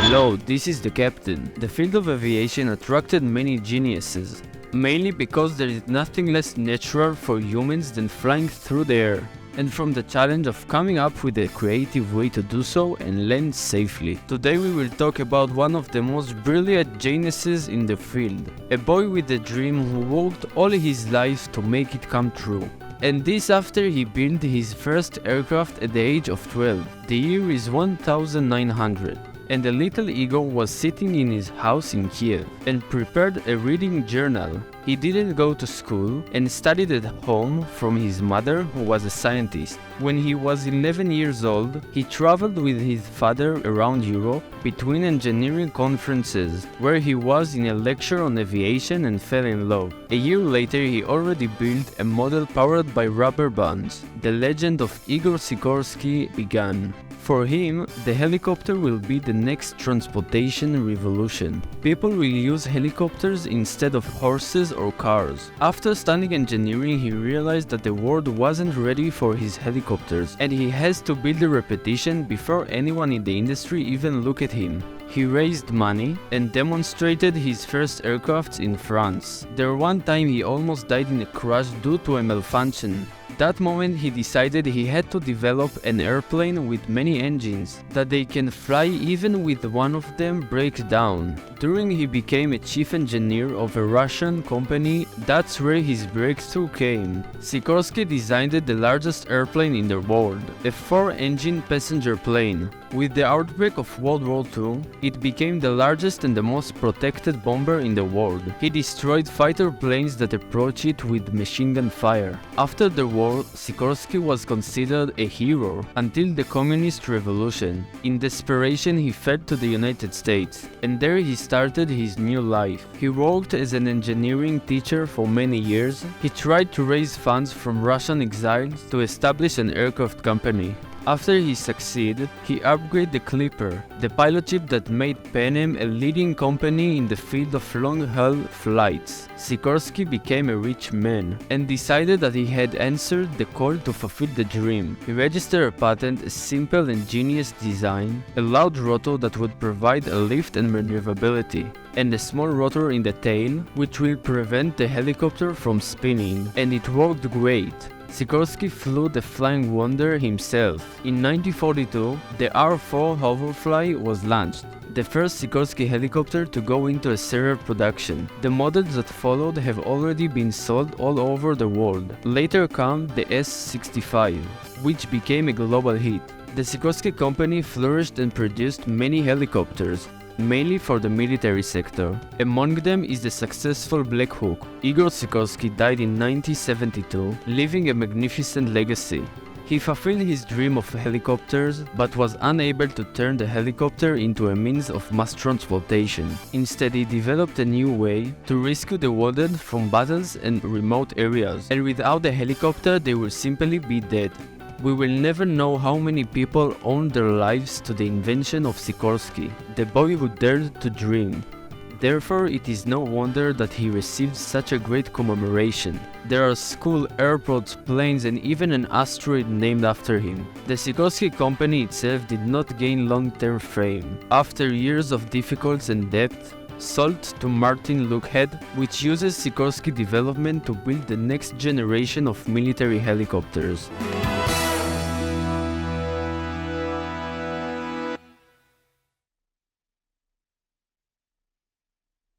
Hello, this is the captain. The field of aviation attracted many geniuses, mainly because there is nothing less natural for humans than flying through the air, and from the challenge of coming up with a creative way to do so and land safely. Today we will talk about one of the most brilliant geniuses in the field, a boy with a dream who worked all his life to make it come true. And this after he built his first aircraft at the age of 12. The year is 1900. And the little Igor was sitting in his house in Kiev and prepared a reading journal. He didn't go to school and studied at home from his mother, who was a scientist. When he was 11 years old, he traveled with his father around Europe between engineering conferences, where he was in a lecture on aviation and fell in love. A year later, he already built a model powered by rubber bands. The legend of Igor Sikorsky began. For him, the helicopter will be the next transportation revolution. People will use helicopters instead of horses or cars. After studying engineering, he realized that the world wasn't ready for his helicopters, and he has to build a reputation before anyone in the industry even look at him. He raised money and demonstrated his first aircrafts in France. There one time he almost died in a crash due to a malfunction. That moment he decided he had to develop an airplane with many engines, that they can fly even with one of them breaks down. During he became a chief engineer of a Russian company, that's where his breakthrough came. Sikorsky designed the largest airplane in the world, a 4-engine passenger plane. With the outbreak of World War II, it became the largest and the most protected bomber in the world. He destroyed fighter planes that approached it with machine gun fire. After the war, Sikorsky was considered a hero until the Communist Revolution. In desperation, he fled to the United States, and there he started his new life. He worked as an engineering teacher for many years. He tried to raise funds from Russian exiles to establish an aircraft company. After he succeeded, he upgraded the Clipper, the pilot ship that made Pan Am a leading company in the field of long-haul flights. Sikorsky became a rich man and decided that he had answered the call to fulfill the dream. He registered a patent, a simple and genius design, a loud rotor that would provide a lift and maneuverability, and a small rotor in the tail which will prevent the helicopter from spinning, and it worked great. Sikorsky flew the Flying Wonder himself. In 1942, the R-4 Hoverfly was launched, the first Sikorsky helicopter to go into a serial production. The models that followed have already been sold all over the world. Later came the S-65, which became a global hit. The Sikorsky company flourished and produced many helicopters, mainly for the military sector. Among them is the successful Black Hawk. Igor Sikorsky died in 1972, leaving a magnificent legacy. He fulfilled his dream of helicopters, but was unable to turn the helicopter into a means of mass transportation. Instead, he developed a new way to rescue the wounded from battles and remote areas, and without the helicopter they will simply be dead. We will never know how many people owed their lives to the invention of Sikorsky, the boy who dared to dream. Therefore, it is no wonder that he received such a great commemoration. There are schools, airports, planes, and even an asteroid named after him. The Sikorsky company itself did not gain long-term fame. After years of difficulties and debt, sold to Martin Lockheed, which uses Sikorsky development to build the next generation of military helicopters.